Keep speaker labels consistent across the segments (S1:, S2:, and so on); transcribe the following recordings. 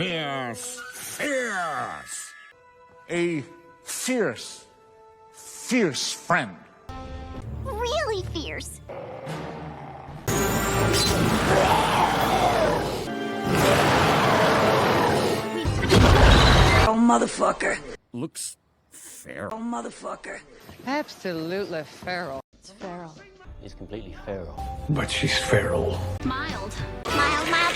S1: Fierce. Fierce.
S2: A fierce friend.
S3: Really fierce.
S4: Oh, motherfucker.
S1: Looks feral.
S4: Oh, motherfucker.
S5: Absolutely feral.
S4: It's feral.
S6: He's completely feral.
S2: But she's feral.
S3: Mild. Mild. Mild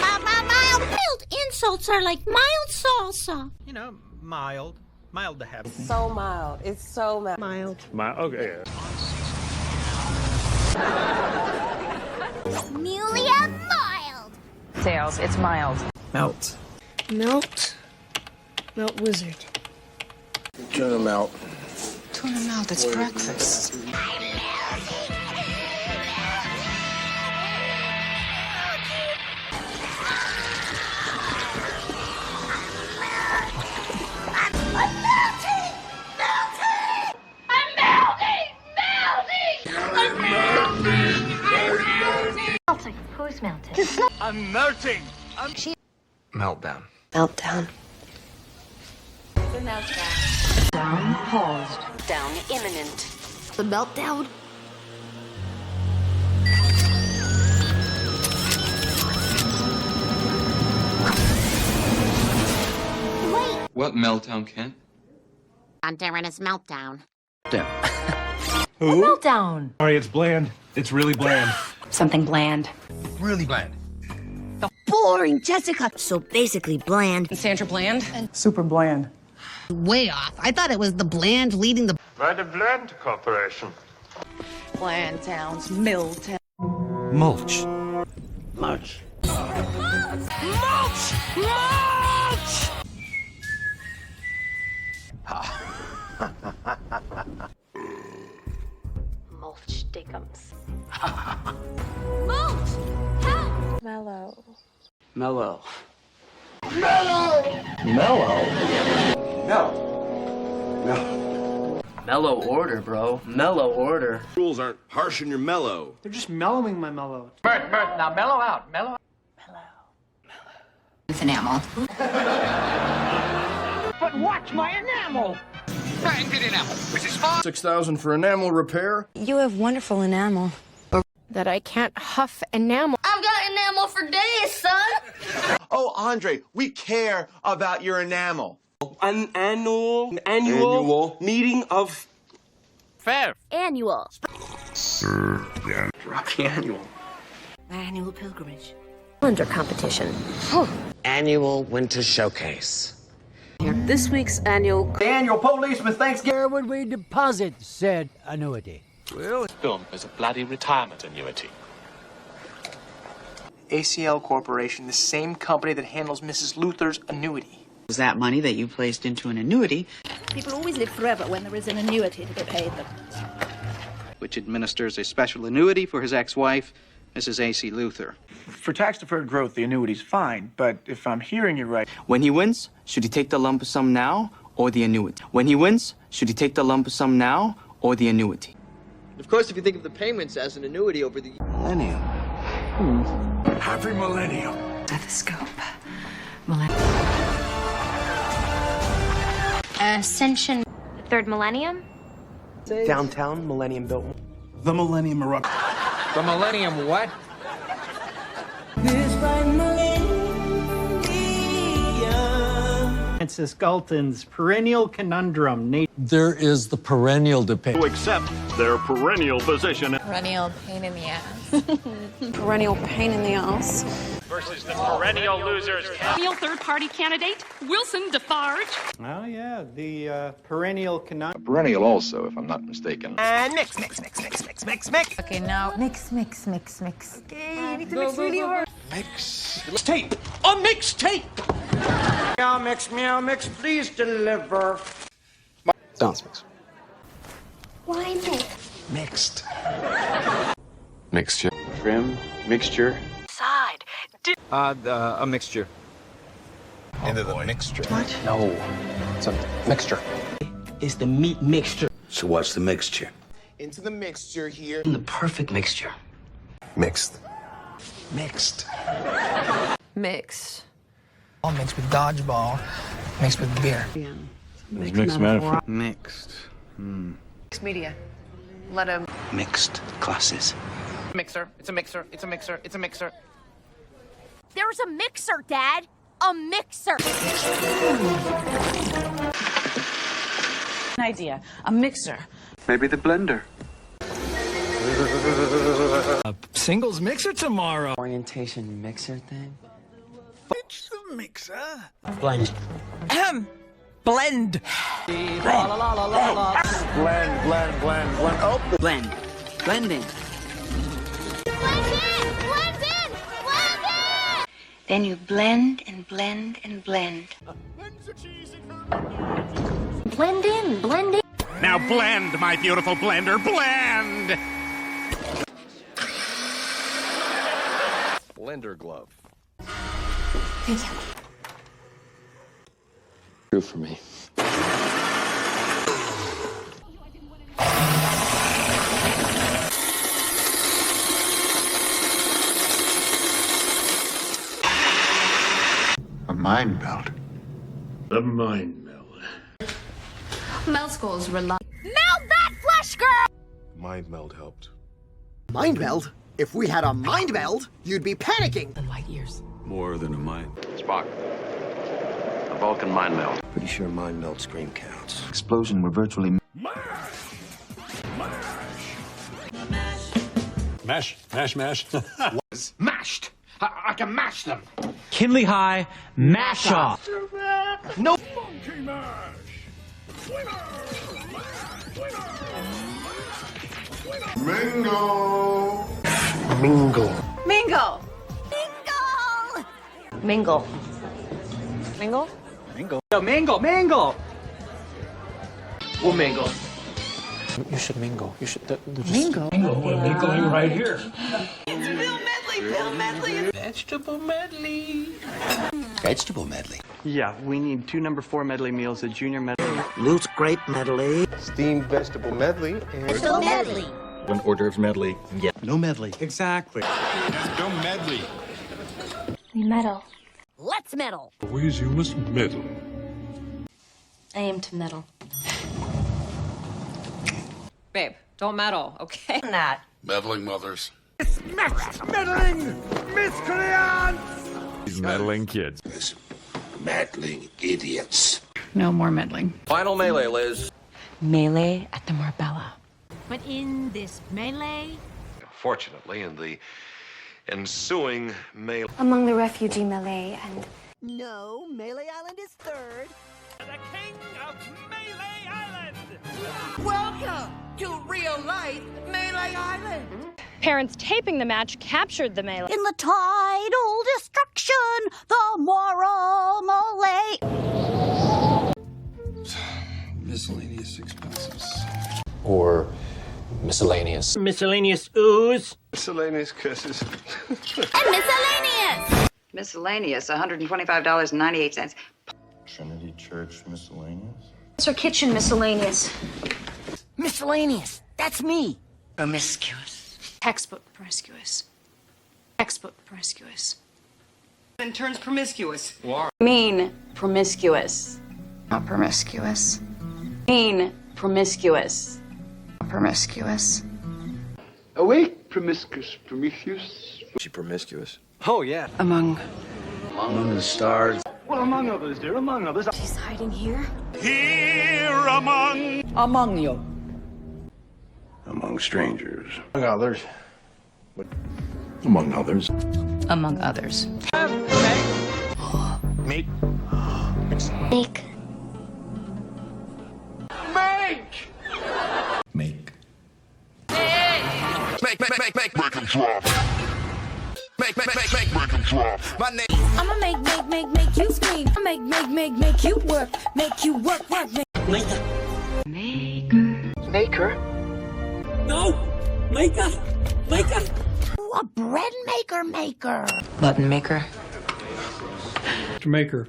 S3: insults are like mild salsa.
S7: You know, mild to have.
S5: So mild. It's so mild.
S2: Okay.
S3: Amelia mild.
S5: Sales. It's mild.
S2: Melt.
S4: Melt wizard.
S2: Tuna melt.
S5: Tuna melt. It's breakfast.
S3: Melting. Who's melting?
S7: I'm melting.
S2: Meltdown.
S4: Meltdown.
S3: The meltdown.
S5: Down paused.
S3: Down imminent.
S4: The meltdown.
S3: Wait.
S8: What meltdown, Kent?
S3: During his meltdown.
S4: Who? Meltdown.
S2: Sorry, it's bland. It's really bland.
S4: Something bland.
S2: Really bland.
S4: Boring, Jessica. So basically bland.
S5: Sandra Bland.
S2: Super bland.
S9: Way off. I thought it was the Bland leading the...
S2: By the Bland Corporation.
S5: Bland towns. Mill towns.
S2: Mulch.
S1: Mulch.
S3: Mulch dickums. Mulch! Help!
S5: Mellow.
S6: Mellow. Mellow order, bro. Mellow order.
S8: Rules aren't harsh in your mellow.
S7: They're just mellowing my mellow.
S5: Mert, now mellow out. Mellow.
S4: With enamel.
S5: But watch my enamel. Branded enamel. Which is fine.
S8: $6,000 for enamel repair?
S4: You have wonderful enamel.
S5: That I can't huff enamel.
S3: I've got enamel for days, son.
S10: Oh, Andre, we care about your enamel.
S6: An annual meeting of...
S7: Fair.
S3: Annual.
S6: Rocky Annual.
S4: My annual pilgrimage.
S3: Calendar competition.
S6: Annual Winter Showcase.
S5: This week's annual...
S7: Annual policeman Thanksgiving.
S9: Where would we deposit said annuity?
S7: Well,
S11: Film is a bloody retirement annuity.
S7: ACL Corporation, the same company that handles Mrs. Luther's annuity.
S5: Was that money that you placed into an annuity,
S4: People always live forever when there is an annuity to be paid them.
S7: Which administers a special annuity for his ex-wife, Mrs. A.C. Luther.
S2: For tax-deferred growth, the annuity's fine, but if I'm hearing you right...
S6: When he wins, should he take the lump sum now or the annuity? When he wins, should he take the lump sum now or the annuity?
S7: Of course, if you think of the payments as an annuity over the...
S2: Millennium. Happy millennium.
S4: Stethoscope.
S3: Ascension. Third millennium?
S6: Downtown Millennium Building.
S2: The Millennium Eruption.
S7: The Millennium what?
S5: Francis Galton's perennial conundrum.
S9: There is the perennial debate.
S1: To accept their perennial position.
S5: Perennial pain in the ass. Perennial pain in the ass.
S7: Versus the perennial losers.
S3: Real third-party candidate, Wilson Defarge.
S5: Oh, yeah, the perennial conundrum.
S8: Perennial also, if I'm not mistaken.
S7: And mix.
S5: Okay, now...
S4: Mix. Okay, you need to mix really hard.
S7: Tape. A mixtape. Meow mix, please deliver.
S6: Dance mix.
S3: Why mix?
S2: Mixed.
S8: Mixture.
S6: Trim. Mixture.
S3: Side.
S7: A mixture.
S2: Into the mixture.
S6: What? No. It's a mixture. It's the meat mixture.
S1: So what's the mixture?
S10: Into the mixture here.
S6: The perfect mixture.
S2: Mixed. Mixed.
S5: Mixed.
S2: All mixed with dodgeball, mixed with beer.
S6: Mixed metaphor. Mixed.
S4: Mixed media. Let him.
S6: Mixed classes.
S5: Mixer. It's a mixer. It's a mixer. It's a mixer.
S3: There's a mixer, Dad. A mixer.
S4: An idea. A mixer.
S6: Maybe the blender.
S2: A singles mixer tomorrow.
S6: Orientation mixer thing.
S2: It's the mixer.
S6: Blend.
S2: Blend. Blend. Oh.
S6: Blend. Blending.
S3: Blend in! Blend in! Blend in!
S4: Then you blend and blend and blend.
S3: Blend in! Blend in!
S1: Now blend, my beautiful blender, blend!
S8: Blender glove.
S3: Thank you.
S8: True for me.
S1: A mind meld. A mind meld.
S4: Mel schools rely.
S3: Meld that flesh, girl!
S8: Mind meld helped.
S9: Mind meld? If we had a mind meld, you'd be panicking.
S4: And light years.
S8: More than a mind. Spock. A Vulcan mind meld.
S1: Pretty sure mind meld scream counts.
S6: Explosion were virtually.
S11: Mash.
S5: Mashed. I can mash them.
S2: Kinley High mash off. No.
S1: Monkey mash!
S8: Mingo!
S9: Mingle.
S4: Mingle.
S3: Mingle.
S4: Mingle.
S2: Mingle. Mingle. Mingle.
S6: We'll mingle.
S2: You should mingle. You should.
S4: Mingle.
S2: We're mingling right here.
S6: Vegetable medley.
S1: Vegetable medley.
S6: Yeah, we need 2 number 4 medley meals, a junior medley.
S9: Loose grape medley.
S8: Steamed vegetable medley.
S3: So medley.
S8: One hors d'oeuvres medley. Yeah.
S1: No medley.
S6: Exactly.
S8: No medley.
S3: We meddle. Let's meddle.
S11: Always you must meddle.
S4: I aim to meddle.
S12: Babe, don't meddle, okay?
S4: Not.
S8: Meddling mothers.
S2: Meddling miscreants.
S11: These meddling kids.
S1: Listen, meddling idiots.
S12: No more meddling.
S8: Final melee, Liz.
S4: Melee at the Marbella.
S3: But in this melee,
S8: Fortunately, in the ensuing melee.
S4: Among the refugee melee and.
S9: No, Melee Island is third.
S2: The king of Melee Island.
S5: Welcome to real life Melee Island.
S12: Parents taping the match captured the melee.
S3: in the tidal destruction, the moral melee.
S8: Miscellaneous expenses.
S11: Or miscellaneous.
S2: Miscellaneous ooze.
S8: Miscellaneous kisses.
S3: And miscellaneous.
S4: Miscellaneous, $125.98.
S8: Trinity Church miscellaneous.
S4: It's our kitchen miscellaneous.
S9: Miscellaneous. That's me.
S4: Promiscuous. Textbook promiscuous. Textbook promiscuous.
S5: And turns promiscuous.
S4: Mean promiscuous. Not promiscuous. Mean promiscuous. Not promiscuous.
S8: Awake, promiscuous.
S1: She promiscuous.
S6: Oh, yeah.
S4: Among.
S1: Among the stars.
S6: Well, among others, dear, among others.
S4: She's hiding here.
S1: Here among.
S4: Among you.
S1: Among strangers.
S8: Among others.
S1: Among others.
S12: Among others.
S1: Make.
S3: Make.
S1: Make.
S8: Make 'em drop. Make 'em drop.
S5: My name.
S3: I'ma make you scream. Make you work. Make you work.
S4: Maker.
S3: Ooh, a bread maker.
S4: Button maker.
S2: Maker.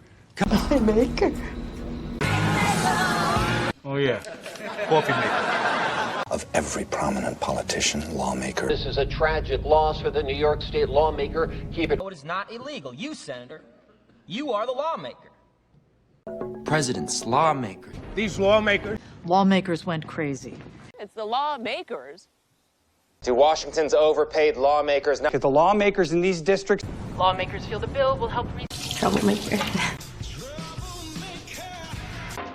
S6: Oh, yeah. Coffee maker.
S1: Of every prominent politician, lawmaker.
S5: This is a tragic loss for the New York State lawmaker. Keep it.
S2: It is not illegal. You, Senator,
S5: You are the lawmaker.
S6: Presidents, lawmakers.
S5: These lawmakers.
S4: Lawmakers went crazy.
S12: It's the lawmakers.
S5: To Washington's overpaid lawmakers.
S6: Get the lawmakers in these districts.
S12: Lawmakers feel the bill will help
S4: Troublemaker.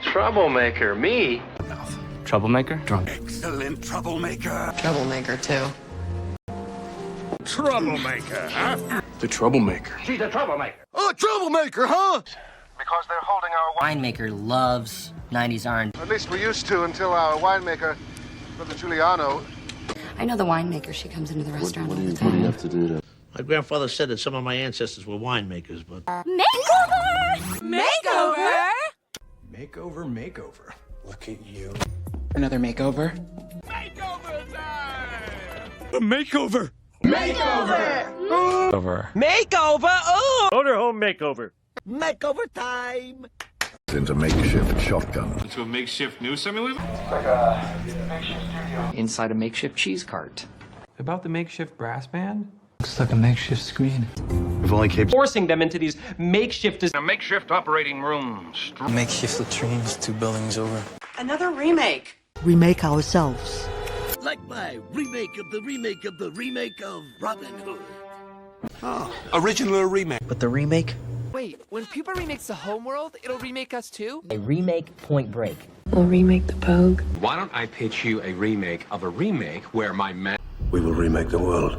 S8: Troublemaker, me?
S6: Troublemaker? Drunk.
S1: Excellent troublemaker.
S12: Troublemaker, too.
S11: Troublemaker, huh?
S6: The troublemaker.
S8: She's a troublemaker.
S9: Oh, troublemaker, huh?
S10: Because they're holding our
S5: Winemaker loves 90s R&B.
S10: At least we used to until our winemaker, Brother Giuliano.
S4: I know the winemaker. She comes into the restaurant all the time.
S1: have to do that?
S5: My grandfather said that some of my ancestors were winemakers, but...
S4: Makeover! Makeover!
S1: Makeover. Look at you.
S6: Another makeover?
S11: A makeover.
S5: Makeover! Oh!
S11: Motorhome makeover.
S5: Makeover time!
S1: Into makeshift shotgun.
S11: To a makeshift news simulator?
S6: Inside a makeshift cheese cart.
S11: About the makeshift brass band?
S6: Looks like a makeshift screen.
S1: We've only kept
S5: Forcing them into these makeshift...
S8: A makeshift operating room.
S6: Makeshift latrines 2 buildings over.
S12: Another remake.
S9: Remake ourselves.
S5: Like my remake of the remake of the remake of Robin Hood.
S1: original or remake.
S9: But the remake?
S5: Wait, when people remake the homeworld, it'll remake us too?
S9: A remake Point Break.
S12: We'll remake the Pogue.
S8: Why don't I pitch you a remake of a remake where my man...
S1: We will remake the world.